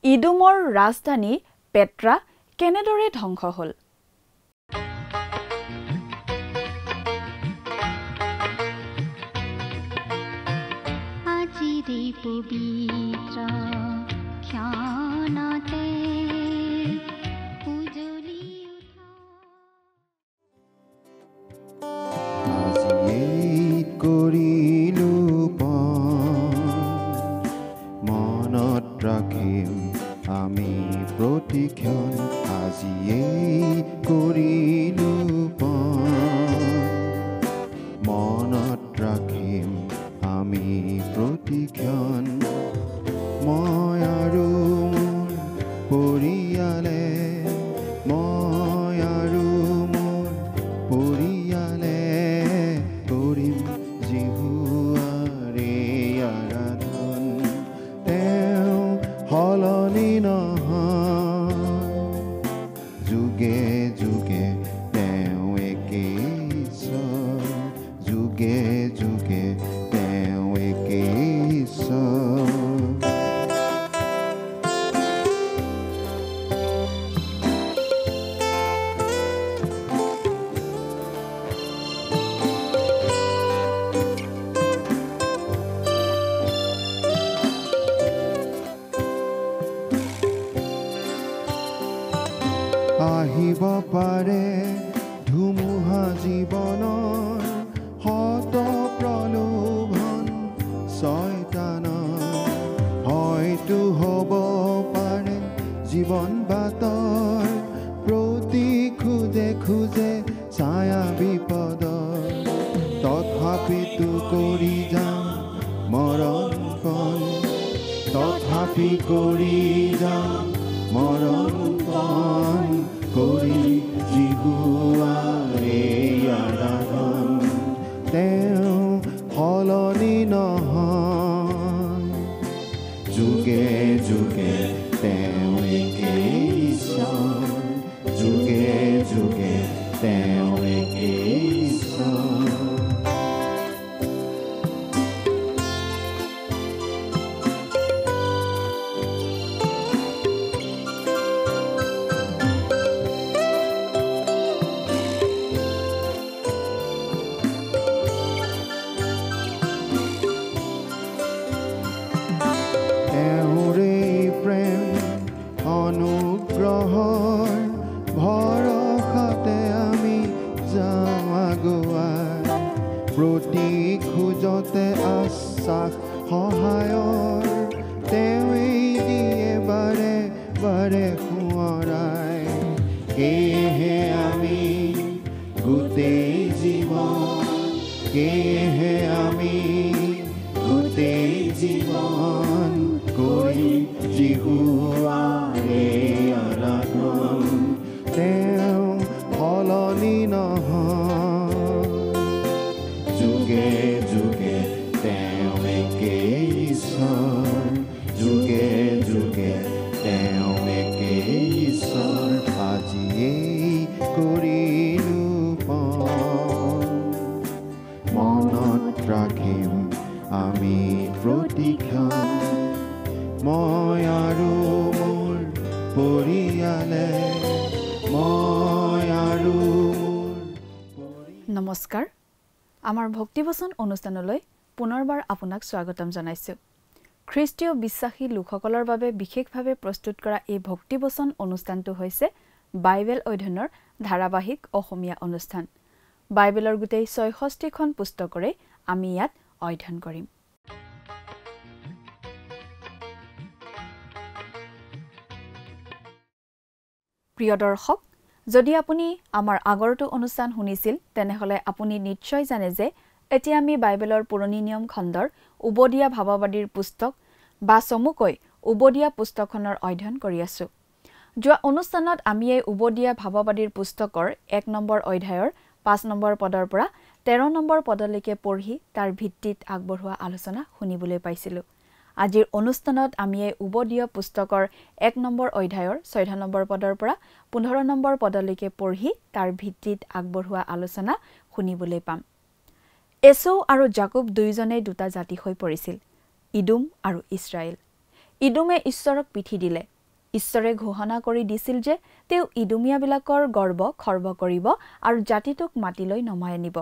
ইডুমৰ ৰাজধানী পেট্ৰা কেনেদৰে ধ্বংস হ'ল? আজিৰে পবিত্ৰ ক্ষণতে উজলি কৰিলো মনত ৰাখিম আমি প্ৰতিক্ষণ আজিয়েই কৰিলো মনত ৰাখিম আমি প্ৰতিক্ষণ মই আৰু মোৰ পৰিয়ালে মই আৰু মোৰ পৰিয়ালে কৰিম জিহুৱাৰে আৰাধন তেওঁ সলনি নহয় যুগে যুগে তেওঁ একেই ঈশ্বৰ যুগে যুগে তেওঁ একেই ঈশ্বৰ আহিব পাৰে ধুমুহা জীৱনৰ হত প্ৰলোভন ছয়তানৰ হয়তো হ'ব পাৰে জীৱন বাটৰ প্ৰতি খোজে খোজে ছায়া বিপদৰ তথাপিতো কৰি যাম মৰণপণ তথাপি কৰি যাম মৰণপণ কৰি জিহুৱাৰে আৰাধন তেওঁ সলনি নহয় যুগে যুগে তেওঁ একেই ঈশ্বৰ যুগে যুগে তেওঁ একেই ঈশ্বৰ অনুগ্ৰহৰ ভৰসাতে আমি যাওঁ আগুৱাই প্ৰতি খোজতে আশ্বাস সহায়ৰ তেওঁৱেই দিয়ে বাৰে বাৰে সোঁৱৰাই সেয়েহে আমি গোটেই জীৱন সেয়েহে আমি গোটেই জীৱন কৰি জিহুৱাৰে আৰাধন তেওঁ সলনি নহয় যুগে যুগে তেওঁ একেই ঈশ্বৰ যুগে যুগে তেওঁ একেই ঈশ্বৰ আজিয়েই কৰিলো মনত ৰাখিম আমি প্ৰতিক্ষণ মই আৰু মোৰ পৰিয়ালে মই আৰু নমস্কাৰ আমাৰ ভক্তিবচন অনুষ্ঠানলৈ পুনৰবাৰ আপোনাক স্বাগতম জনাইছো খ্ৰীষ্টীয় বিশ্বাসী লোকসকলৰ বাবে বিশেষভাৱে প্ৰস্তুত কৰা এই ভক্তিবচন অনুষ্ঠানটো হৈছে বাইবেল অধ্যয়নৰ ধাৰাবাহিক অসমীয়া অনুষ্ঠান বাইবেলৰ গোটেই ৬৬খন পুস্তকৰে আমি ইয়াত অধ্যয়ন কৰিম প্ৰিয় দৰ্শক যদি আপুনি আমাৰ আগৰটো অনুষ্ঠান শুনিছিল তেনেহলে আপুনি নিশ্চয় জানে যে এতিয়া আমি বাইবেলৰ পুৰণি নিয়ম খণ্ডৰ উবদিয়া ভাৱবাদীৰ পুস্তক বা চমুকৈ উবদিয়া পুস্তকখনৰ অধ্যয়ন কৰি আছো যোৱা অনুষ্ঠানত আমি এই উবদিয়া ভাৱবাদীৰ পুস্তকৰ ১ নম্বৰ অধ্যায়ৰ ৫ নম্বৰ পদৰ পৰা ১৩ নম্বৰ পদলৈকে পঢ়ি তাৰ ভিত্তিত আগবঢ়োৱা আলোচনা শুনিবলৈ পাইছিলো আজিৰ অনুষ্ঠানত আমি এই উবদিয়া পুস্তকৰ ১ নম্বৰ অধ্যায়ৰ ১৪ নম্বৰ পদৰ পৰা ১৫ নম্বৰ পদলৈকে পঢ়ি তাৰ ভিত্তিত আগবঢ়োৱা আলোচনা শুনিবলৈ পাম এছৌ আৰু জাকব দুইজনে দুটা জাতি হৈ পৰিছিল ইডুম আৰু ইছৰাইল ইদুমে ঈশ্বৰক পিঠি দিলে। ঈশ্বৰে ঘোষণা কৰি দিছিল যে তেওঁ ইদুমীয়াবিলাকৰ গৰ্ব খৰ্ব কৰিব আৰু জাতিটোক মাটিলৈ নমাই আনিব।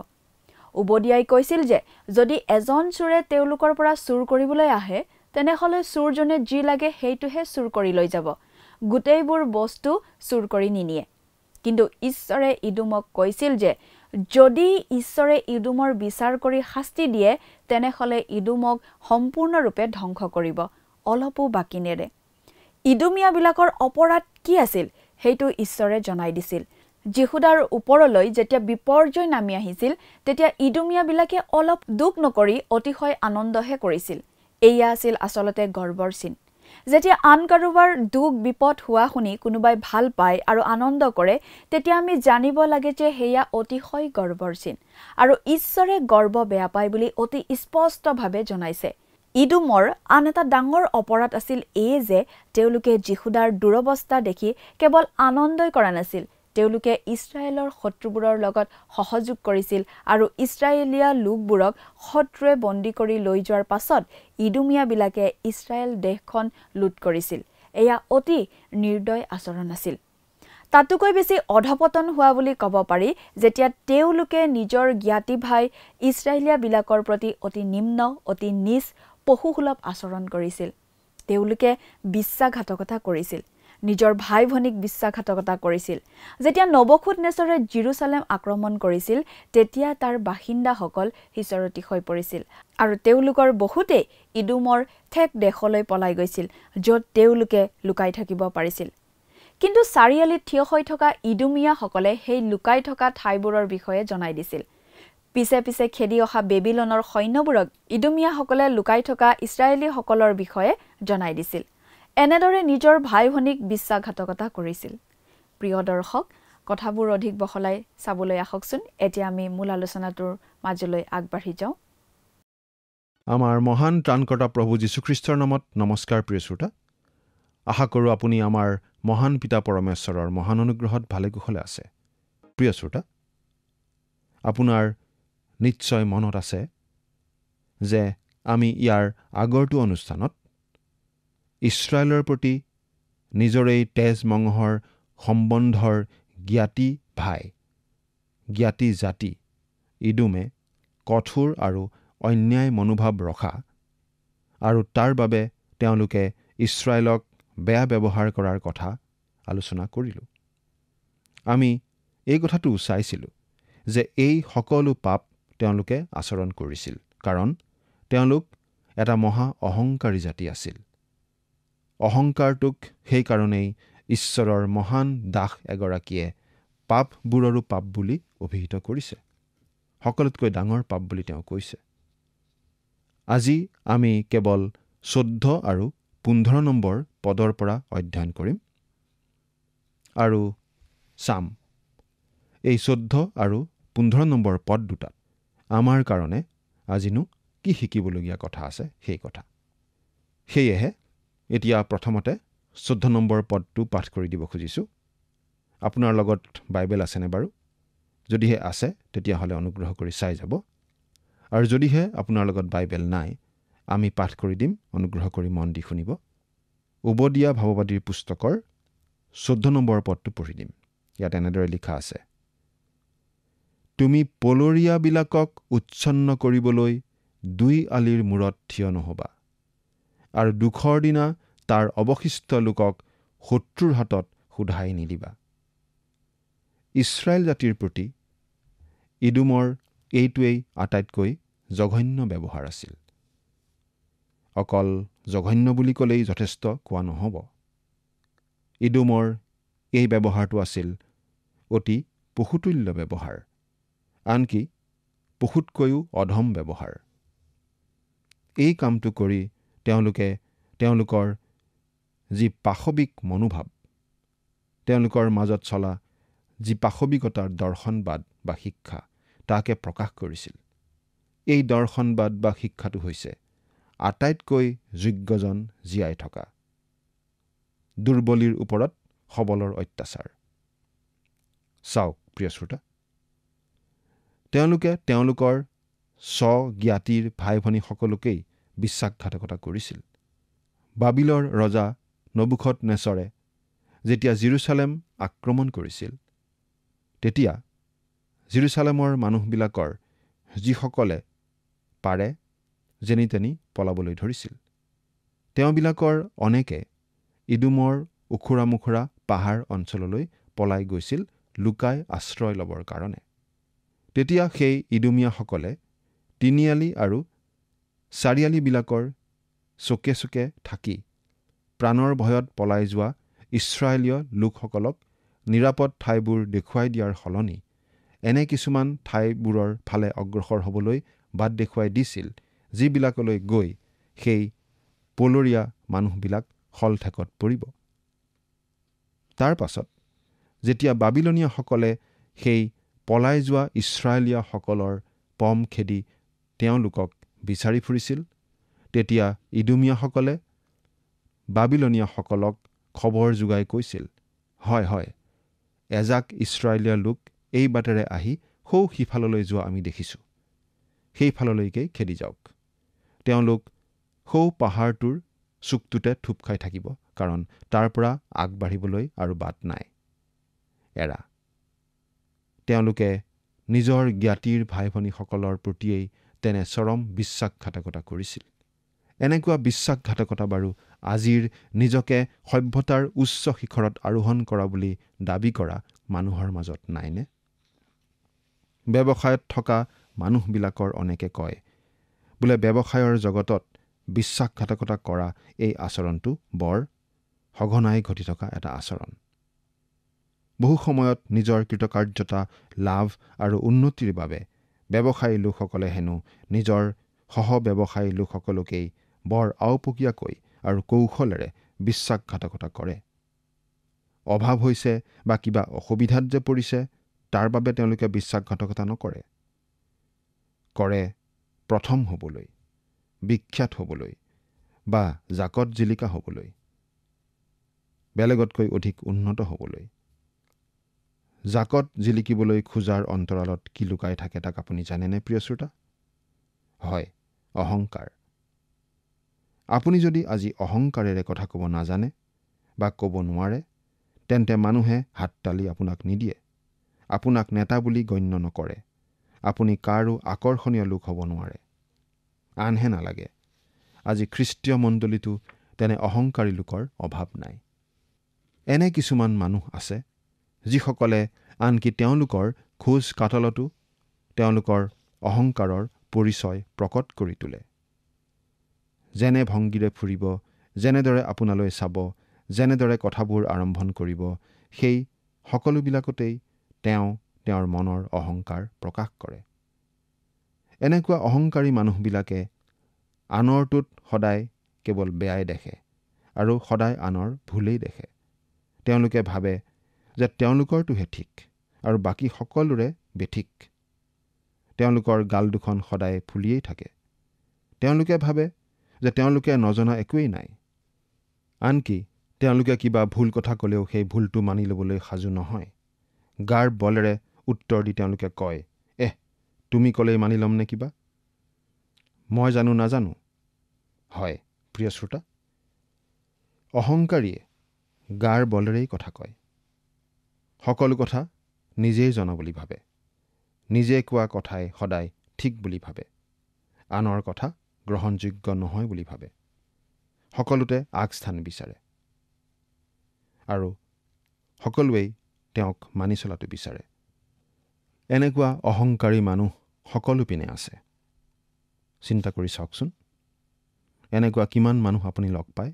উবদিয়াই কৈছিল যে যদি এজন চোৰে তেওঁলোকৰ পৰা চুৰ কৰিবলৈ আহে তেনেহলে চোৰজনে যি লাগে সেইটোহে চুৰ কৰি লৈ যাব, গোটেইবোৰ বস্তু চুৰ কৰি নিনিয়ে। কিন্তু ঈশ্বৰে ইদুমক কৈছিল যে যদি ঈশ্বৰে ইদুমৰ বিচাৰ কৰি শাস্তি দিয়ে তেনেহলে ইদুমক সম্পূৰ্ণৰূপে ধ্বংস কৰিব, অলপো বাকী নেৰে। ইদুমীয়াবিলাকৰ অপৰাধ কি আছিল সেইটো ঈশ্বৰে জনাই দিছিল। জিহুদাৰ ওপৰলৈ যেতিয়া বিপৰ্যয় নামি আহিছিল তেতিয়া ইদুমীয়াবিলাকে অলপ দুখ নকৰি অতিশয় আনন্দহে কৰিছিল। এয়া আছিল আচলতে গৰ্বৰ চিন। যেতিয়া আন কাৰোবাৰ দুখ বিপদ হোৱা শুনি কোনোবাই ভাল পায় আৰু আনন্দ কৰে তেতিয়া আমি জানিব লাগে যে সেয়া অতিশয় গৰ্বৰ চিন, আৰু ঈশ্বৰে গৰ্ব বেয়া পায় বুলি অতি স্পষ্টভাৱে জনাইছে। ইদুমৰ আন এটা ডাঙৰ অপৰাধ আছিল এই যে তেওঁলোকে জিহুদাৰ দুৰৱস্থা দেখি কেৱল আনন্দই কৰা নাছিল, তেওঁলোকে ইছৰাইলৰ শত্ৰুবোৰৰ লগত সহযোগ কৰিছিল আৰু ইছৰাইলীয়া লোকবোৰক শত্ৰুৱে বন্দী কৰি লৈ যোৱাৰ পাছত ইদুমীয়াবিলাকে ইছৰাইল দেশখন লুট কৰিছিল। এয়া অতি নিৰ্দয় আচৰণ আছিল। তাতোকৈ বেছি অধপতন হোৱা বুলি ক'ব পাৰি যেতিয়া তেওঁলোকে নিজৰ জ্ঞাতি ভাই ইছৰাইলীয়াবিলাকৰ প্ৰতি অতি নিম্ন অতি নিচ পশুসুলভ আচৰণ কৰিছিল। তেওঁলোকে বিশ্বাসঘাতকতা কৰিছিল, নিজৰ ভাই ভনীক বিশ্বাসঘাতকতা কৰিছিল। যেতিয়া নবুখুদনেছৰে জেৰুজালেম আক্ৰমণ কৰিছিল তেতিয়া তাৰ বাসিন্দাসকল সিঁচৰতি হৈ পৰিছিল আৰু তেওঁলোকৰ বহুতেই ইদুমৰ ঠেক দেশলৈ পলাই গৈছিল য'ত তেওঁলোকে লুকাই থাকিব পাৰিছিল। কিন্তু চাৰিআলিত থিয় হৈ থকা ইদুমীয়াসকলে সেই লুকাই থকা ঠাইবোৰৰ বিষয়ে জনাই দিছিল। পিছে পিছে খেদি অহা বেবিলনৰ সৈন্যবোৰক ইদুমীয়াসকলে লুকাই থকা ইছৰাইলীসকলৰ বিষয়ে জনাই দিছিল। এনেদৰে নিজৰ ভাই ভনীক বিশ্বাসঘাতকতা কৰিছিল। প্ৰিয় দৰ্শক, কথাবোৰ অধিক বহলাই চাবলৈ আহকচোন। এতিয়া আমি মূল আলোচনাটোৰ মাজলৈ আগবাঢ়ি যাওঁ। আমাৰ মহান ত্ৰাণকৰ্তা প্ৰভু যীশুখ্ৰীষ্টৰ নামত নমস্কাৰ। প্ৰিয় শ্ৰোতা, আশা কৰোঁ আপুনি আমাৰ মহান পিতা পৰমেশ্বৰৰ মহান অনুগ্ৰহত ভালে কুশলে আছে। প্ৰিয় শ্ৰোতা, আপোনাৰ নিশ্চয় মনত আছে যে আমি ইয়াৰ আগৰটো অনুষ্ঠানত ইছৰাইলৰ প্ৰতি নিজৰ এই তেজ মঙহৰ সম্বন্ধৰ জ্ঞাতি ভাই জ্ঞাতি জাতি ইদুমে কঠোৰ আৰু অন্যায় মনোভাৱ ৰখা আৰু তাৰ বাবে তেওঁলোকে ইছৰাইলক বেয়া ব্যৱহাৰ কৰাৰ কথা আলোচনা কৰিলোঁ। আমি এই কথাটো চাইছিলোঁ যে এই সকলো পাপ তেওঁলোকে আচৰণ কৰিছিল কাৰণ তেওঁলোক এটা মহা অহংকাৰী জাতি আছিল। অহংকাৰটোক সেইকাৰণেই ঈশ্বৰৰ মহান দাস এগৰাকীয়ে পাপবোৰৰো পাপ বুলি অভিহিত কৰিছে, সকলোতকৈ ডাঙৰ পাপ বুলি তেওঁ কৈছে। আজি আমি কেৱল 14 আৰু 15 নম্বৰ পদৰ পৰা অধ্যয়ন কৰিম আৰু চাম এই 14 আৰু 15 নম্বৰ পদ দুটাত আমাৰ কাৰণে আজিনো কি শিকিবলগীয়া কথা আছে সেই কথা। সেয়েহে এতিয়া প্ৰথমতে 14 নম্বৰ পদটো পাঠ কৰি দিব খুজিছোঁ। আপোনাৰ লগত বাইবেল আছেনে বাৰু? যদিহে আছে তেতিয়াহ'লে অনুগ্ৰহ কৰি চাই যাব, আৰু যদিহে আপোনাৰ লগত বাইবেল নাই আমি পাঠ কৰি দিম, অনুগ্ৰহ কৰি মন দি শুনিব। উবদিয়া ভাৱবাদীৰ পুস্তকৰ 14 নম্বৰ পদটো পঢ়ি দিম। ইয়াত এনেদৰে লিখা আছে, তুমি পলৰীয়াবিলাকক উচ্ছন্ন কৰিবলৈ 2 আলিৰ মূৰত থিয় নহবা, আৰু দুখৰ দিনা তাৰ অৱশিষ্ট লোকক শত্ৰুৰ হাতত সোধাই নিদিবা। ইছৰাইল জাতিৰ প্ৰতি ইদুমৰ এইটোৱেই আটাইতকৈ জঘন্য ব্যৱহাৰ আছিল। অকল জঘন্য বুলি ক'লেই যথেষ্ট কোৱা নহ'ব। ইদুমৰ এই ব্যৱহাৰটো আছিল অতি পশুতুল্য ব্যৱহাৰ, আনকি পশুতকৈও অধম ব্যৱহাৰ। এই কামটো কৰি তেওঁলোকে তেওঁলোকৰ যি পাশবিক মনোভাৱ, তেওঁলোকৰ মাজত চলা যি পাশবিকতাৰ দৰ্শনবাদ বা শিক্ষা তাকে প্ৰকাশ কৰিছিল। এই দৰ্শনবাদ বা শিক্ষাটো হৈছে আটাইতকৈ যোগ্যজন জীয়াই থকা, দুৰ্বলীৰ ওপৰত সবলৰ অত্যাচাৰ। চাওক প্ৰিয় শ্ৰোতা, তেওঁলোকে তেওঁলোকৰ স্বজ্ঞাতিৰ ভাই ভনী সকলোকেই বিশ্বাসঘাতকতা কৰিছিল। বাবিলৰ ৰজা নবুখদনেছৰে যেতিয়া জেৰুচালেম আক্ৰমণ কৰিছিল, তেতিয়া জেৰুচালেমৰ মানুহবিলাকৰ যিসকলে পাৰে যেনি তেনি পলাবলৈ ধৰিছিল। তেওঁবিলাকৰ অনেকে ইদুমৰ উখুৰা মুখুৰা পাহাৰ অঞ্চললৈ পলাই গৈছিল লুকাই আশ্ৰয় ল'বৰ কাৰণে। তেতিয়া সেই ইদুমীয়াসকলে তিনিআলি আৰু চাৰিআলিবিলাকৰ চুকে চুকে থাকি প্ৰাণৰ ভয়ত পলাই যোৱা ইছৰাইলীয় লোকসকলক নিৰাপদ ঠাইবোৰ দেখুৱাই দিয়াৰ সলনি এনে কিছুমান ঠাইবোৰৰ ফালে অগ্ৰসৰ হ'বলৈ বাট দেখুৱাই দিছিল, যিবিলাকলৈ গৈ সেই পলৰীয়া মানুহবিলাক শলঠেকত পৰিব। তাৰ পাছত যেতিয়া বাবিলনীয়াসকলে সেই পলাই যোৱা ইছৰাইলীয়াসকলৰ পম খেদি তেওঁলোকক বিচাৰি ফুৰিছিল, তেতিয়া ইদুমীয়াসকলে বাবিলনীয়াসকলক খবৰ যোগাই কৈছিল, হয় হয়, এজাক ইছৰাইলীয়া লোক এই বাটেৰে আহি সৌ সিফাললৈ যোৱা আমি দেখিছোঁ, সেইফাললৈকেই খেদি যাওক। তেওঁলোক সৌ পাহাৰটোৰ চুকটোতে থুপ খাই থাকিব, কাৰণ তাৰ পৰা আগবাঢ়িবলৈ আৰু বাট নাই। এৰা তেওঁলোকে নিজৰ জ্ঞাতিৰ ভাই ভনীসকলৰ প্ৰতিয়েই তেনে চৰম বিশ্বাসঘাতকতা কৰিছিল। এনেকুৱা বিশ্বাসঘাতকতা বাৰু আজিৰ নিজকে সভ্যতাৰ উচ্চ শিখৰত আৰোহণ কৰা বুলি দাবী কৰা মানুহৰ মাজত নাইনে? ব্যৱসায়ত থকা মানুহবিলাকৰ অনেকে কয় বোলে ব্যৱসায়ৰ জগতত বিশ্বাসঘাতকতা কৰা এই আচৰণটো বৰ সঘনাই ঘটি থকা এটা আচৰণ। বহু সময়ত নিজৰ কৃতকাৰ্যতা লাভ আৰু উন্নতিৰ বাবে ব্যৱসায়ী লোকসকলে হেনো নিজৰ সহ-ব্যৱসায়ী লোকসকলকেই বৰ আওপকীয়াকৈ আৰু কৌশলেৰে বিশ্বাসঘাতকতা কৰে। অভাৱ হৈছে বা কিবা অসুবিধাত যে পৰিছে তাৰ বাবে তেওঁলোকে বিশ্বাসঘাতকতা নকৰে। কৰে প্ৰথম হ'বলৈ, বিখ্যাত হ'বলৈ বা জাকত জিলিকা হ'বলৈ, বেলেগতকৈ অধিক উন্নত হ'বলৈ। জাকত জিলিকিবলৈ খোজাৰ অন্তৰালত কি লুকাই থাকে তাক আপুনি জানেনে প্ৰিয় শ্ৰোতা? হয়, অহংকাৰ। আপুনি যদি আজি অহংকাৰেৰে কথা ক'ব নাজানে বা ক'ব নোৱাৰে, তেন্তে মানুহে হাততালি আপোনাক নিদিয়ে, আপোনাক নেতা বুলি গণ্য নকৰে, আপুনি কাৰো আকৰ্ষণীয় লোক হ'ব নোৱাৰে। আনহে নালাগে, আজি খ্ৰীষ্টীয় মণ্ডলীতো তেনে অহংকাৰী লোকৰ অভাৱ নাই। এনে কিছুমান মানুহ আছে যিসকলে আনকি তেওঁলোকৰ খোজ কাটলতো তেওঁলোকৰ অহংকাৰৰ পৰিচয় প্ৰকট কৰি তোলে। যেনে ভংগীৰে ফুৰিব, যেনেদৰে আপোনালৈ চাব, যেনেদৰে কথাবোৰ আৰম্ভণ কৰিব, সেই সকলোবিলাকতেই তেওঁৰ মনৰ অহংকাৰ প্ৰকাশ কৰে। এনেকুৱা অহংকাৰী মানুহবিলাকে আনৰটোত সদায় কেৱল বেয়াই দেখে আৰু সদায় আনৰ ভুলেই দেখে। তেওঁলোকে ভাবে যে তেওঁলোকৰটোহে ঠিক আৰু বাকী সকলোৰে বেঠিক। তেওঁলোকৰ গাল দুখন সদায় ফুলিয়েই থাকে। তেওঁলোকে ভাবে যে তেওঁলোকে নজনা একোৱেই নাই। আনকি তেওঁলোকে কিবা ভুল কথা ক'লেও সেই ভুলটো মানি ল'বলৈ সাজু নহয়। গাৰ বলেৰে উত্তৰ দি তেওঁলোকে কয়, তুমি ক'লেই মানি ল'ম নে কিবা? মই জানো নাজানো। হয় প্ৰিয় শ্ৰোতা, অহংকাৰীয়ে গাৰ বলেৰেই কথা কয়। সকলো কথা নিজেই জনা বুলি ভাবে। নিজে কোৱা কথাই সদায় ঠিক বুলি ভাবে। আনৰ কথা গ্ৰহণযোগ্য নহয় বুলি ভাবে। সকলোতে আগস্থান বিচাৰে আৰু সকলোৱেই তেওঁক মানি চলাটো বিচাৰে। এনেকুৱা অহংকাৰী মানুহ সকলো পিনে আছে। চিন্তা কৰি চাওকচোন, এনেকুৱা কিমান মানুহ আপুনি লগ পায়।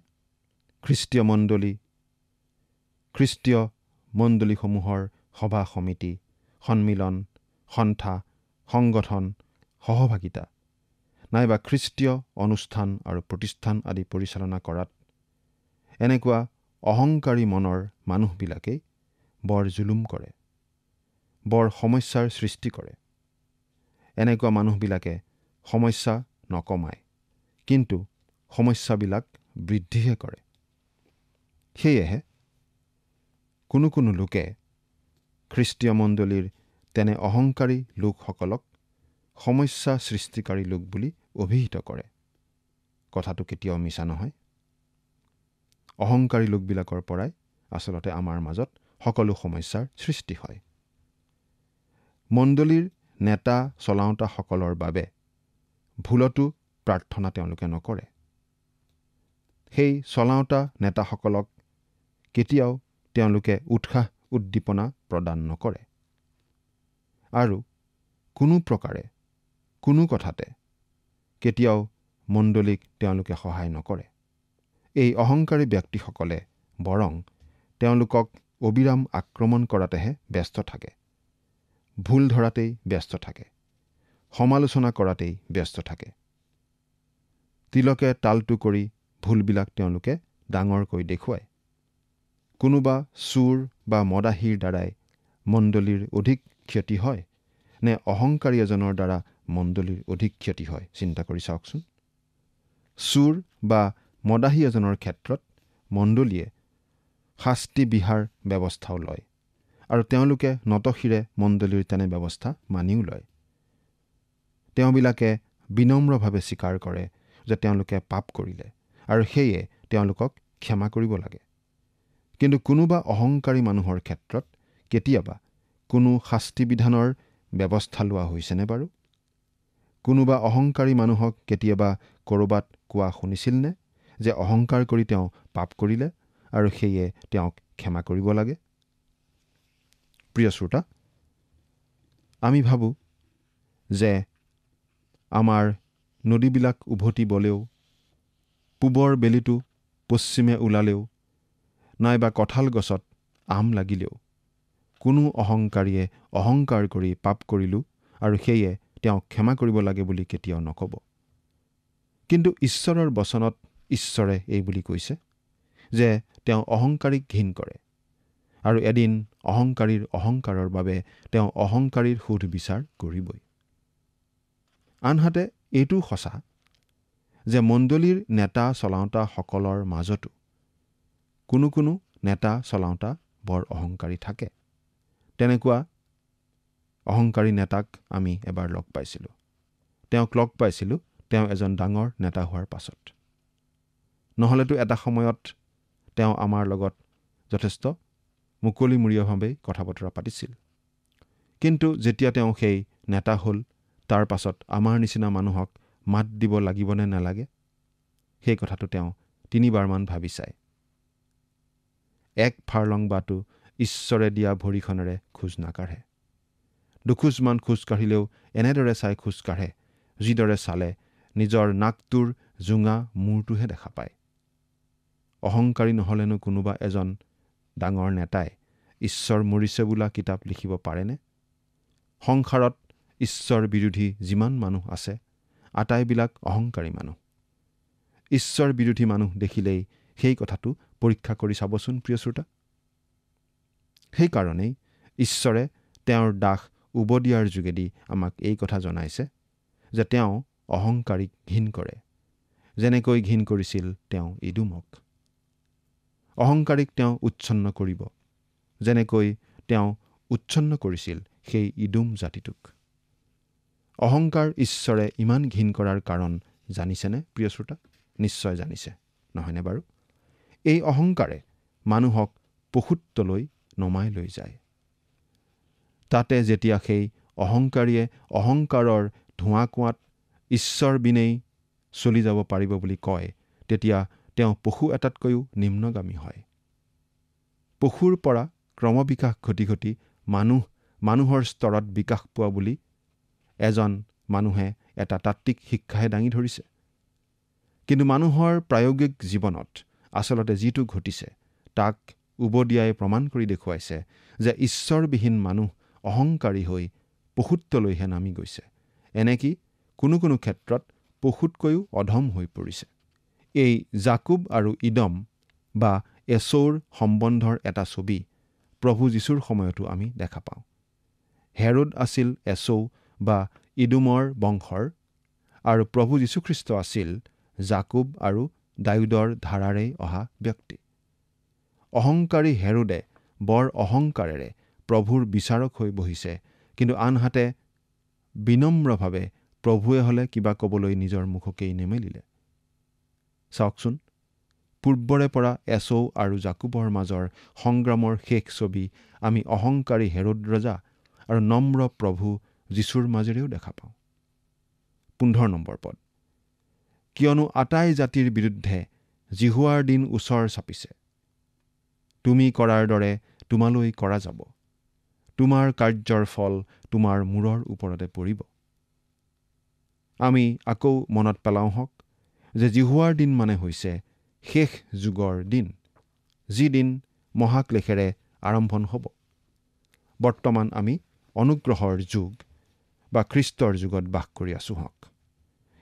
খ্ৰীষ্টীয় মণ্ডলীসমূহৰ সভা সমিতি, সন্মিলন, সন্থা, সংগঠন, সহভাগিতা নাইবা খ্ৰীষ্টীয় অনুষ্ঠান আৰু প্ৰতিষ্ঠান আদি পৰিচালনা কৰাত এনেকুৱা অহংকাৰী মনৰ মানুহবিলাকেই বৰ জুলুম কৰে, বৰ সমস্যাৰ সৃষ্টি কৰে। এনেকুৱা মানুহবিলাকে সমস্যা নকমায়, কিন্তু সমস্যাবিলাক বৃদ্ধিহে কৰে। সেয়েহে কোনো লোকে খ্ৰীষ্টীয় মণ্ডলীৰ তেনে অহংকাৰী লোকসকলক সমস্যা সৃষ্টিকাৰী লোক বুলি অভিহিত কৰে। কথাটো কেতিয়াও মিছা নহয়। অহংকাৰী লোকবিলাকৰ পৰাই আচলতে আমাৰ মাজত সকলো সমস্যাৰ সৃষ্টি হয়। মণ্ডলীৰ নেতা চলাওঁতাসকলৰ বাবে ভুলতো প্ৰাৰ্থনা তেওঁলোকে নকৰে। সেই চলাওঁতা নেতাসকলক কেতিয়াও তেওঁলোকে উৎসাহ উদ্দীপনা প্ৰদান নকৰে আৰু কোনো প্ৰকাৰে কোনো কথাতে কেতিয়াও মণ্ডলীক তেওঁলোকে সহায় নকৰে। এই অহংকাৰী ব্যক্তিসকলে বৰং তেওঁলোকক অবিৰাম আক্ৰমণ কৰাতেহে ব্যস্ত থাকে, ভুল ধৰাতেই ব্যস্ত থাকে, সমালোচনা কৰাতেই ব্যস্ত থাকে। তিলকে তালটো কৰি ভুলবিলাক তেওঁলোকে ডাঙৰকৈ দেখুৱায়। কোনোবা চোৰ বা মদাহীৰ দ্বাৰাই মণ্ডলীৰ অধিক ক্ষতি হয় নে অহংকাৰী এজনৰ দ্বাৰা মণ্ডলীৰ অধিক ক্ষতি হয়, চিন্তা কৰি চাওকচোন। চোৰ বা মদাহী এজনৰ ক্ষেত্ৰত মণ্ডলীয়ে শাস্তি বিহাৰ ব্যৱস্থাও লয় আৰু তেওঁলোকে নতশিৰে মণ্ডলীৰ তেনে ব্যৱস্থা মানিও লয়। তেওঁবিলাকে বিনম্ৰভাৱে স্বীকাৰ কৰে যে তেওঁলোকে পাপ কৰিলে আৰু সেয়ে তেওঁলোকক ক্ষমা কৰিব লাগে। কিন্তু কোনোবা অহংকাৰী মানুহৰ ক্ষেত্ৰত কেতিয়াবা কোনো শাস্তি বিধানৰ ব্যৱস্থা লোৱা হৈছেনে বাৰু? কোনোবা অহংকাৰী মানুহক কেতিয়াবা ক'ৰবাত কোৱা শুনিছিলনে যে অহংকাৰ কৰি তেওঁ পাপ কৰিলে আৰু সেয়ে তেওঁক ক্ষমা কৰিব লাগে? প্ৰিয় শ্ৰোতা, আমি ভাবোঁ যে আমাৰ নদীবিলাক উভতি বলেও, পূবৰ বেলিটো পশ্চিমে ওলালেও, নাইবা কঁঠাল গছত আম লাগিলেও কোনো অহংকাৰীয়ে অহংকাৰ কৰি পাপ কৰিলোঁ আৰু সেয়ে তেওঁক ক্ষমা কৰিব লাগে বুলি কেতিয়াও নক'ব। কিন্তু ঈশ্বৰৰ বচনত ঈশ্বৰে এই বুলি কৈছে যে তেওঁ অহংকাৰীক ঘিণ কৰে আৰু এদিন অহংকাৰীৰ অহংকাৰৰ বাবে তেওঁ অহংকাৰীৰ সুধ বিচাৰ কৰিবই। আনহাতে এইটো সঁচা যে মণ্ডলীৰ নেতা চলাওঁতাসকলৰ মাজতো কোনো কোনো নেতা চলাওঁতা বৰ অহংকাৰী থাকে। তেনেকুৱা অহংকাৰী নেতাক আমি এবাৰ লগ পাইছিলোঁ। তেওঁক লগ পাইছিলোঁ তেওঁ এজন ডাঙৰ নেতা হোৱাৰ পাছত। নহ'লেতো এটা সময়ত তেওঁ আমাৰ লগত যথেষ্ট মুকলিমূৰীয়াভাৱে কথা বতৰা পাতিছিল। কিন্তু যেতিয়া তেওঁ সেই নেতা হ'ল, তাৰ পাছত আমাৰ নিচিনা মানুহক মাত দিব লাগিব নে নালাগে, সেই কথাটো তেওঁ 3বাৰমান ভাবি চায়। এক ফাৰলং বাটো ঈশ্বৰে দিয়া ভৰিখনেৰে খোজ নাকাঢ়ে। দুখোজমান খোজ কাঢ়িলেও এনেদৰে চাই খোজ কাঢ়ে যিদৰে চালে নিজৰ নাকটোৰ জোঙা মূৰটোহে দেখা পায়। অহংকাৰী নহ'লেনো কোনোবা এজন ডাঙৰ নেতাই ঈশ্বৰ মৰিছে বোলা কিতাপ লিখিব পাৰেনে? সংসাৰত ঈশ্বৰ বিৰোধী যিমান মানুহ আছে আটাইবিলাক অহংকাৰী মানুহ। ঈশ্বৰ বিৰোধী মানুহ দেখিলেই সেই কথাটো পৰীক্ষা কৰি চাবচোন প্ৰিয় শ্ৰোতা। সেইকাৰণেই ঈশ্বৰে তেওঁৰ দাস উবদিয়াৰ যোগেদি আমাক এই কথা জনাইছে যে তেওঁ অহংকাৰীক ঘিণ কৰে, যেনেকৈ ঘিণ কৰিছিল তেওঁ ইদুমক। অহংকাৰীক তেওঁ উচ্ছন্ন কৰিব, যেনেকৈ তেওঁ উচ্ছন্ন কৰিছিল সেই ইদুম জাতিটোক। অহংকাৰ ঈশ্বৰে ইমান ঘিণ কৰাৰ কাৰণ জানিছেনে প্ৰিয় শ্ৰোতা? নিশ্চয় জানিছে, নহয়নে বাৰু? এই অহংকাৰে মানুহক পশুত্বলৈ নমাই লৈ যায়। তাতে যেতিয়া সেই অহংকাৰীয়ে অহংকাৰৰ ধোঁৱা কোৱাত ঈশ্বৰ বিনেই চলি যাব পাৰিব বুলি কয়, তেতিয়া তেওঁ পশু এটাতকৈও নিম্নগামী হয়। পশুৰ পৰা ক্ৰমবিকাশ ঘটি ঘটি মানুহৰ স্তৰত বিকাশ পোৱা বুলি এজন মানুহে এটা তাত্ত্বিক শিক্ষাহে দাঙি ধৰিছে। কিন্তু মানুহৰ প্ৰায়োগিক জীৱনত আচলতে যিটো ঘটিছে তাক উবদিয়াই প্ৰমাণ কৰি দেখুৱাইছে যে ঈশ্বৰবিহীন মানুহ অহংকাৰী হৈ পশুত্বলৈহে নামি গৈছে। এনেকি কোনো কোনো ক্ষেত্ৰত পশুতকৈও অধম হৈ পৰিছে। এই জাকুব আৰু ইদম বা এছৌৰ সম্বন্ধৰ এটা ছবি প্ৰভু যীশুৰ সময়তো আমি দেখা পাওঁ। হেৰোদ আছিল এছৌ বা ইদুমৰ বংশৰ আৰু প্ৰভু যীশুখ্ৰীষ্ট আছিল জাকুব আৰু দাউদৰ ধাৰাৰেই অহা ব্যক্তি। অহংকাৰী হেৰোদে বৰ অহংকাৰেৰে প্ৰভুৰ বিচাৰক হৈ বহিছে, কিন্তু আনহাতে বিনম্ৰভাৱে প্ৰভুৱে হ'লে কিবা ক'বলৈ নিজৰ মুখকেই নেমেলিলে। চাওকচোন, পূৰ্বৰে পৰা এছৌ আৰু জাকুবৰ মাজৰ সংগ্ৰামৰ শেষ ছবি আমি অহংকাৰী হেৰোদ ৰজা আৰু নম্ৰ প্ৰভু যীশুৰ মাজেৰেও দেখা পাওঁ। 15 নম্বৰ পদ। কিয়নো আটাই জাতিৰ বিৰুদ্ধে জিহুৱাৰ দিন ওচৰ চাপিছে। তুমি কৰাৰ দৰে তোমালৈ কৰা যাব। তোমাৰ কাৰ্যৰ ফল তোমাৰ মূৰৰ ওপৰতে পৰিব। আমি আকৌ মনত পেলাওঁ হওক যে জিহুৱাৰ দিন মানে হৈছে শেষ যুগৰ দিন, যি দিন মহাক্লেশেৰে আৰম্ভণ হ'ব। বৰ্তমান আমি অনুগ্ৰহৰ যুগ বা খ্ৰীষ্টৰ যুগত বাস কৰি আছোঁ হওক।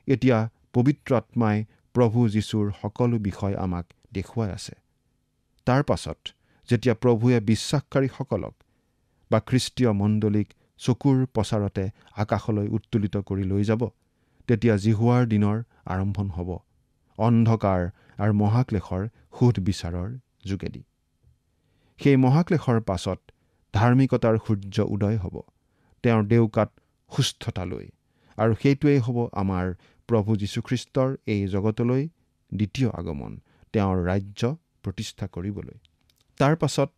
এতিয়া পবিত্ৰ আত্মাই প্ৰভু যীশুৰ সকলো বিষয় আমাক দেখুৱাই আছে। তাৰ পাছত যেতিয়া প্ৰভুৱে বিশ্বাসকাৰীসকলক বা খ্ৰীষ্টীয় মণ্ডলীক চকুৰ প্ৰচাৰতে আকাশলৈ উত্তোলিত কৰি লৈ যাব, তেতিয়া জিহুৱাৰ দিনৰ আৰম্ভণ হ'ব অন্ধকাৰ আৰু মহাক্লেশৰ সুধবিচাৰৰ যোগেদি। সেই মহাক্লেশৰ পাছত ধাৰ্মিকতাৰ সূৰ্য উদয় হ'ব তেওঁৰ ডেউকাত সুস্থতা লৈ, আৰু সেইটোৱেই হ'ব আমাৰ প্ৰভু যীশুখ্ৰীষ্টৰ এই জগতলৈ দ্বিতীয় আগমন, তেওঁৰ ৰাজ্য প্ৰতিষ্ঠা কৰিবলৈ। তাৰ পাছত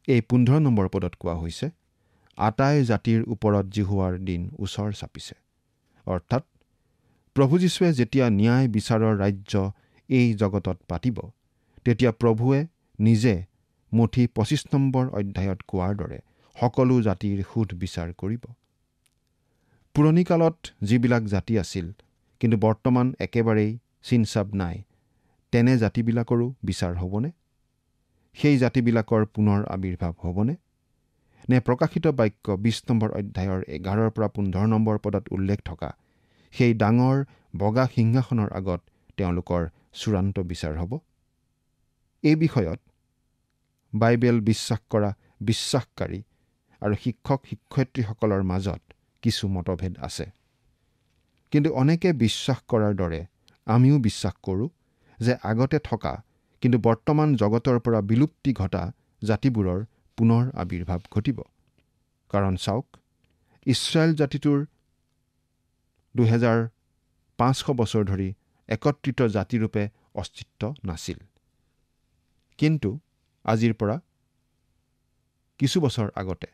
এই 15 নম্বৰ পদত কোৱা হৈছে, আটাই জাতিৰ ওপৰত জিহুৱাৰ দিন ওচৰ চাপিছে। অৰ্থাৎ প্ৰভু যীশুৱে যেতিয়া ন্যায় বিচাৰৰ ৰাজ্য এই জগতত পাতিব, তেতিয়া প্ৰভুৱে নিজে মঠি 25 নম্বৰ অধ্যায়ত কোৱাৰ দৰে সকলো জাতিৰ সুধ বিচাৰ কৰিব। পুৰণি কালত যিবিলাক জাতি আছিল কিন্তু বৰ্তমান একেবাৰেই চিনচাব নাই, তেনে জাতিবিলাকৰো বিচাৰ হ'বনে? সেই জাতিবিলাকৰ পুনৰ আবিৰ্ভাৱ হ'বনে? নে প্ৰকাশিত বাক্য 20 নম্বৰ অধ্যায়ৰ 11 পৰা 15 নম্বৰ পদত উল্লেখ থকা সেই ডাঙৰ বগা সিংহাসনৰ আগত তেওঁলোকৰ চূড়ান্ত বিচাৰ হ'ব? এই বিষয়ত বাইবেল বিশ্বাস কৰা বিশ্বাসকাৰী আৰু শিক্ষক শিক্ষয়িত্ৰীসকলৰ মাজত কিছু মতভেদ আছে। কিন্তু অনেকে বিশ্বাস কৰাৰ দৰে আমিও বিশ্বাস কৰোঁ যে আগতে থকা কিন্তু বৰ্তমান জগতৰ পৰা বিলুপ্তি ঘটা জাতিবোৰৰ পুনৰ আবিৰ্ভাৱ ঘটিব। কাৰণ চাওক, ইছৰাইল জাতিটোৰ 2500 বছৰ ধৰি একত্ৰিত জাতিৰূপে অস্তিত্ব নাছিল। কিন্তু আজিৰ পৰা কিছু বছৰ আগতে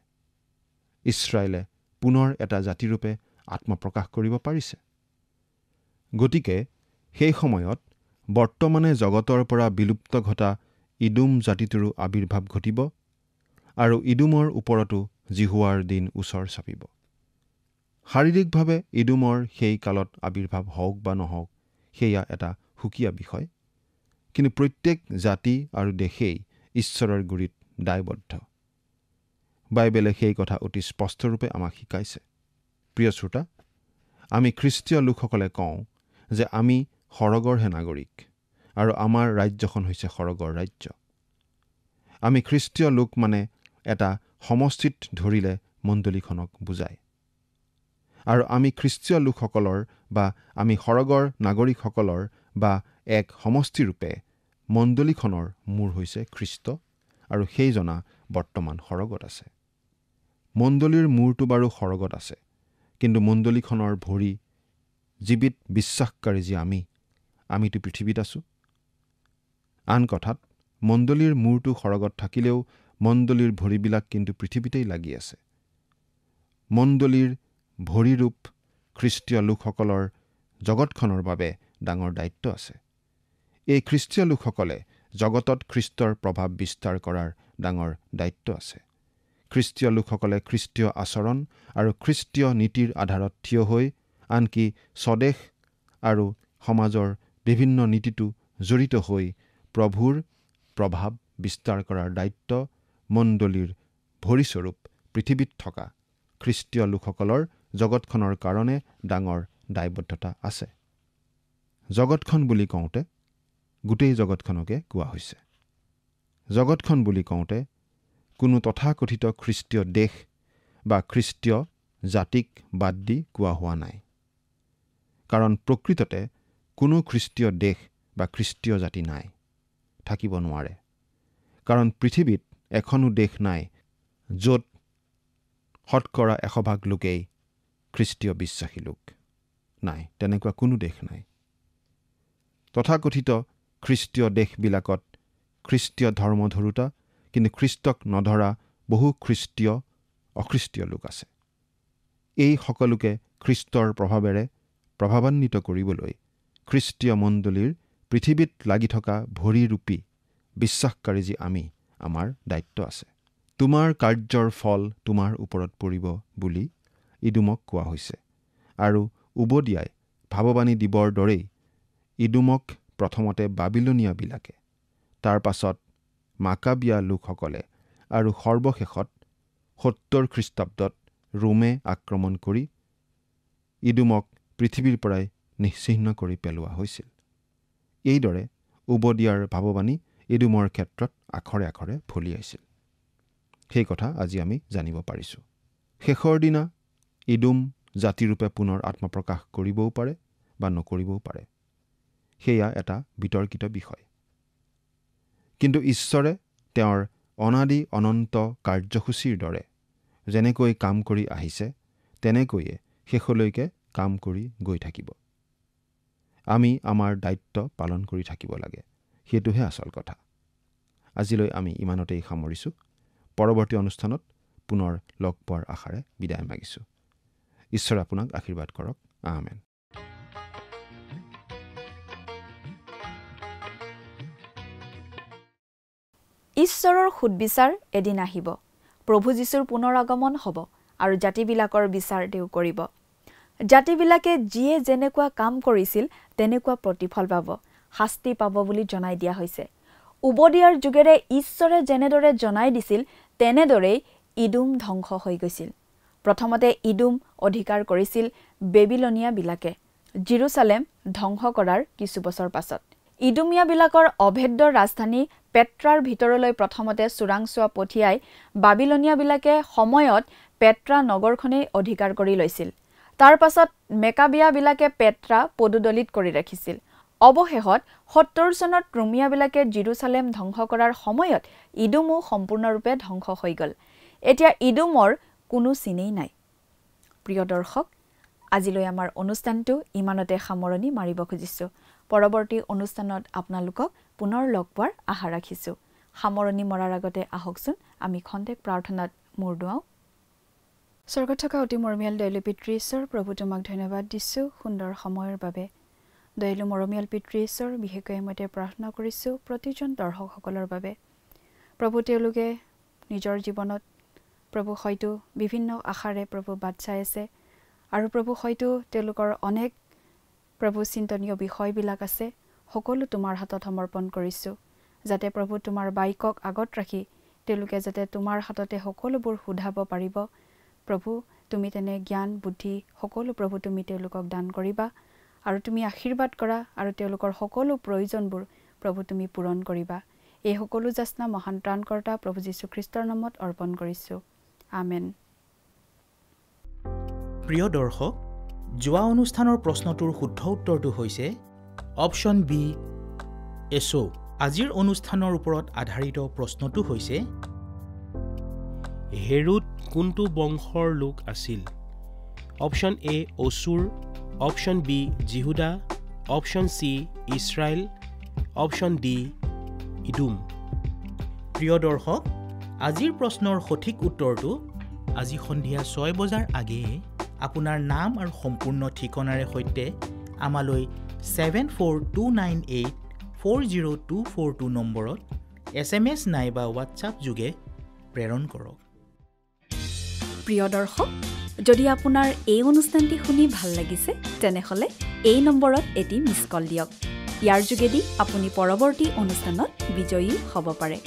ইছৰাইলে পুনৰ এটা জাতিৰূপে আত্মপ্ৰকাশ কৰিব পাৰিছে। গতিকে সেই সময়ত বৰ্তমানে জগতৰ পৰা বিলুপ্ত ঘটা ইদুম জাতিটোৰো আবিৰ্ভাৱ ঘটিব, আৰু ইদুমৰ ওপৰতো জিহুৱাৰ দিন ওচৰ চাপিব। শাৰীৰিকভাৱে ইদুমৰ সেই কালত আবিৰ্ভাৱ হওক বা নহওক, সেয়া এটা সুকীয়া বিষয়। কিন্তু প্ৰত্যেক জাতি আৰু দেশেই ঈশ্বৰৰ গুৰিত দায়বদ্ধ। বাইবেলে সেই কথা অতি স্পষ্টৰূপে আমাক শিকাইছে। প্ৰিয় শ্ৰোতা, আমি খ্ৰীষ্টীয় লোকসকলে কওঁ যে আমি সৰগৰহে নাগৰিক আৰু আমাৰ ৰাজ্যখন হৈছে সৰগৰ ৰাজ্য। আমি খ্ৰীষ্টীয় লোক মানে এটা সমষ্টিত ধৰিলে মণ্ডলীখনক বুজায়। আৰু আমি খ্ৰীষ্টীয় লোকসকলৰ বা আমি সৰগৰ নাগৰিকসকলৰ বা এক সমষ্টিৰূপে মণ্ডলীখনৰ মূৰ হৈছে খ্ৰীষ্ট, আৰু সেইজনা বৰ্তমান সৰগত আছে। মণ্ডলীৰ মূৰটো বাৰু সৰগত আছে, কিন্তু মণ্ডলীখনৰ ভৰি জীৱিত বিশ্বাসকাৰী যি আমিতো পৃথিৱীত আছোঁ। আন কথাত মণ্ডলীৰ মূৰটো সৰগত থাকিলেও মণ্ডলীৰ ভৰিবিলাক কিন্তু পৃথিৱীতেই লাগি আছে। মণ্ডলীৰ ভৰিৰূপ খ্ৰীষ্টীয় লোকসকলৰ জগতখনৰ বাবে ডাঙৰ দায়িত্ব আছে। এই খ্ৰীষ্টীয় লোকসকলে জগতত খ্ৰীষ্টৰ প্ৰভাৱ বিস্তাৰ কৰাৰ ডাঙৰ দায়িত্ব আছে। খ্ৰীষ্টীয় লোকসকলে খ্ৰীষ্টীয় আচৰণ আৰু খ্ৰীষ্টীয় নীতিৰ আধাৰত থিয় হৈ আনকি স্বদেশ আৰু সমাজৰ বিভিন্ন নীতিটো জড়িত হৈ প্ৰভুৰ প্ৰভাৱ বিস্তাৰ কৰাৰ দায়িত্ব মণ্ডলীৰ ভৰিস্বৰূপ পৃথিৱীত থকা খ্ৰীষ্টীয় লোকসকলৰ জগতখনৰ কাৰণে ডাঙৰ দায়বদ্ধতা আছে। জগতখন বুলি কওঁতে গোটেই জগতখনকে কোৱা হৈছে। জগতখন বুলি কওঁতে কোনো তথাকথিত খ্ৰীষ্টীয় দেশ বা খ্ৰীষ্টীয় জাতিক বাদ দি কোৱা হোৱা নাই। কাৰণ প্ৰকৃততে কোনো খ্ৰীষ্টীয় দেশ বা খ্ৰীষ্টীয় জাতি নাই, থাকিব নোৱাৰে। কাৰণ পৃথিৱীত এখনো দেশ নাই য'ত 100% লোকেই খ্ৰীষ্টীয় বিশ্বাসী লোক নাই। তেনেকুৱা কোনো দেশ নাই। তথাকথিত খ্ৰীষ্টীয় দেশবিলাকত খ্ৰীষ্টীয় ধৰ্ম ধৰোঁতা কিন্তু খ্ৰীষ্টক নধৰা বহু খ্ৰীষ্টীয় অখ্ৰীষ্টীয় লোক আছে। এই সকলোকে খ্ৰীষ্টৰ প্ৰভাৱেৰে প্ৰভাৱান্বিত কৰিবলৈ খ্ৰীষ্টীয় মণ্ডলীৰ পৃথিৱীত লাগি থকা ভৰিৰূপী বিশ্বাসকাৰী যি আমাৰ দায়িত্ব আছে। তোমাৰ কাৰ্যৰ ফল তোমাৰ ওপৰত পৰিব বুলি ইদুমক কোৱা হৈছে আৰু উবদিয়াই ভাৱবাণী দিবৰ দৰেই ইদুমক প্ৰথমতে বাবিলনীয়াবিলাকে, তাৰ পাছত মাকাবিয়া লোকসকলে আৰু সৰ্বশেষত 70 খ্ৰীষ্টাব্দত ৰোমে আক্ৰমণ কৰি ইদুমক পৃথিৱীৰ পৰাই নিশ্চিহ্ন কৰি পেলোৱা হৈছিল। এইদৰে উবদিয়াৰ ভাৱবাণী ইদুমৰ ক্ষেত্ৰত আখৰে আখৰে ফলিয়াইছিল। সেই কথা আজি আমি জানিব পাৰিছোঁ। শেষৰ দিনা ইদুম জাতিৰূপে পুনৰ আত্মপ্ৰকাশ কৰিবও পাৰে বা নকৰিবও পাৰে। সেয়া এটা বিতৰ্কিত বিষয়। কিন্তু ঈশ্বৰে তেওঁৰ অনাদি অনন্ত কাৰ্যসূচীৰ দৰে যেনেকৈ কাম কৰি আহিছে তেনেকৈয়ে শেষলৈকে কাম কৰি গৈ থাকিব। আমি আমাৰ দায়িত্ব পালন কৰি থাকিব লাগে, সেইটোহে আচল কথা। আজিলৈ আমি ইমানতেই সামৰিছোঁ। পৰৱৰ্তী অনুষ্ঠানত পুনৰ লগ পোৱাৰ আশাৰে বিদায় মাগিছোঁ। ঈশ্বৰে আপোনাক আশীৰ্বাদ কৰক। আমেন। ঈশ্বৰৰ সুদবিচাৰ এদিন আহিব। প্ৰভু যীশুৰ পুনৰ আগমন হ'ব আৰু জাতিবিলাকৰ বিচাৰ তেওঁ কৰিব। জাতিবিলাকে যিয়ে যেনেকুৱা কাম কৰিছিল তেনেকুৱা প্ৰতিফল পাব, শাস্তি পাব বুলি জনাই দিয়া হৈছে। উবদিয়াৰ যুগেৰে ঈশ্বৰে যেনেদৰে জনাই দিছিল তেনেদৰেই ইদুম ধ্বংস হৈ গৈছিল। প্ৰথমতে ইদুম অধিকাৰ কৰিছিল বেবিলনীয়াবিলাকে জিৰচালেম ধ্বংস কৰাৰ কিছু বছৰ পাছত। ইদুমীয়াবিলাকৰ অভেদ্য ৰাজধানী পেট্ৰাৰ ভিতৰলৈ প্ৰথমতে চোৰাংচোৱা পঠিয়াই বাবিলনীয়াবিলাকে সময়ত পেট্ৰা নগৰখনেই অধিকাৰ কৰি লৈছিল। তাৰ পাছত মেকাবিয়াবিলাকে পেট্ৰা পদুদলিত কৰি ৰাখিছিল। অৱশেষত 70 চনত ৰোমিয়াবিলাকে জিৰচালেম ধ্বংস কৰাৰ সময়ত ইদুমো সম্পূৰ্ণৰূপে ধ্বংস হৈ গ'ল। এতিয়া ইদুমৰ কোনো চিনেই নাই। প্ৰিয় দৰ্শক, আজিলৈ আমাৰ অনুষ্ঠানটো ইমানতে সামৰণি মাৰিব খুজিছোঁ। পৰৱৰ্তী অনুষ্ঠানত আপোনালোকক পুনৰ লগ পোৱাৰ আশা ৰাখিছোঁ। সামৰণি মৰাৰ আগতে আহকচোন আমি খন্তেক প্ৰাৰ্থনাত মূৰ দুৱাওঁ। স্বৰ্গত থকা অতি মৰমীয়াল দয়ালু পিতৃ ঈশ্বৰ, প্ৰভু তোমাক ধন্যবাদ দিছোঁ সুন্দৰ সময়ৰ বাবে। দয়ালু মৰমীয়াল পিতৃ ঈশ্বৰ, বিশেষকৈ মতে প্ৰাৰ্থনা কৰিছোঁ প্ৰতিজন দৰ্শকসকলৰ বাবে। প্ৰভু তেওঁলোকে নিজৰ জীৱনত প্ৰভু হয়তো বিভিন্ন আশাৰে প্ৰভু বাট চাই আছে আৰু প্ৰভু হয়তো তেওঁলোকৰ অনেক প্ৰভু চিন্তনীয় বিষয়বিলাক আছে। সকলো তোমাৰ হাতত সমৰ্পণ কৰিছোঁ, যাতে প্ৰভু তোমাৰ বাক্যক আগত ৰাখি তেওঁলোকে যাতে তোমাৰ হাততে সকলোবোৰ সোধাব পাৰিব। প্ৰভু তুমি তেনে জ্ঞান বুদ্ধি সকলো প্ৰভু তুমি তেওঁলোকক দান কৰিবা আৰু তুমি আশীৰ্বাদ কৰা আৰু তেওঁলোকৰ সকলো প্ৰয়োজনবোৰ প্ৰভু তুমি পূৰণ কৰিবা। এই সকলো যাচনা মহান ত্ৰাণকৰ্তা প্ৰভু যীশুখ্ৰীষ্টৰ নামত অৰ্পণ কৰিছোঁ। আমেন। প্ৰিয় দৰ্শক, যোৱা অনুষ্ঠানৰ প্ৰশ্নটোৰ শুদ্ধ উত্তৰটো হৈছে অপশ্যন বি, এছৌ। আজিৰ অনুষ্ঠানৰ ওপৰত আধাৰিত প্ৰশ্নটো হৈছে হেৰোদ কোনটো বংশৰ লোক আছিল? Option A Ashur, option B Judah, option C Israel, option D Edom. প্ৰিয় দৰ্শক, আজিৰ প্ৰশ্নৰ সঠিক উত্তৰটো আজি সন্ধিয়া 6 বজাৰ আগেয়ে আপোনাৰ নাম আৰু সম্পূৰ্ণ ঠিকনাৰে সৈতে আমালৈ 7429840242 নম্বৰত SMS নাইবা হোৱাটছআপ যোগে প্ৰেৰণ কৰক। প্ৰিয় দৰ্শক, যদি আপোনাৰ এই অনুষ্ঠানটি শুনি ভাল লাগিছে তেনেহ'লে এই নম্বৰত এটি মিছ কল দিয়ক। ইয়াৰ যোগেদি আপুনি পৰৱৰ্তী অনুষ্ঠানত বিজয়ী হ'ব পাৰে।